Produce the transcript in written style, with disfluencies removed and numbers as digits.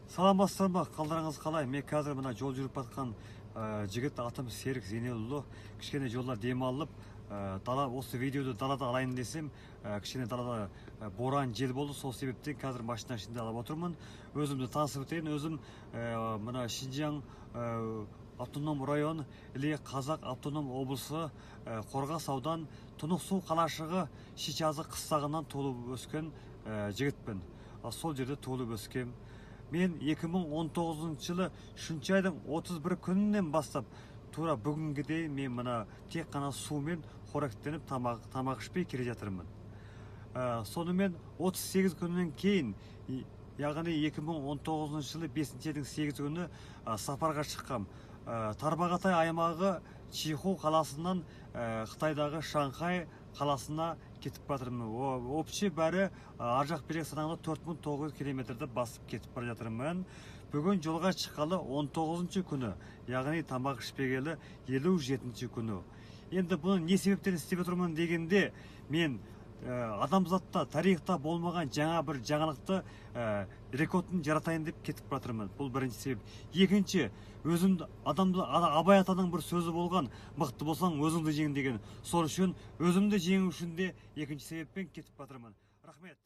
Саламатсыздар ма? Қалдарыңыз қалай? Мен қазір мына жол жүріп жатқан жігіт атым Серік Зейнелұлы. Кішкене жолда демалып, осы видеоды далада алайын десем, кішкене далада боран жел болды. Сол себептен қазір машина ішінде алып отырмын. Өзімді танысып өтейін. Өзім мына Шинжаң автоном район или Қазақ автоном облысы Қорғас аудан Тұнықсу қалашығы Шичазы қыстағынан туылып өскен жігітпін. Сол жерде туылып өскем. Мен 2019 жылы 3 айдың 31 күнінен бастап тура бүгінге дейін мен мына тек қана сумен қоректеніп тамақ ішпей келе жатырмын. Сонымен 38 күннен кейін, яғни 2019 жылы 5 айдың 8 күні сапарға шыққам. Тарбағатай аймағы Чиху қаласынан Қытайдағы Шанхай қаласына кетіп батырмын. Общий бәрі аржақ берек санағында 4900 километрді басып кетіп бара жатырмын. Бүгін жолға шыққалы 19 күні, яғни тамақ ішпегелі 57 күні. Енді бұны не себептен істеп отырмын дегенде, мен адамзатта, тарихта болмаған жаңа бір жаңалықты рекордын жаратайын деп кетіп батырмын. Бұл бірінші себеп. Екінші, өзімді Абай атаның бір сөзі болған, мықты болсаң өзіңді жең деген. Сол үшін өзімді жеңу үшін де екінші себеппен кетіп батырмын. Рахмет.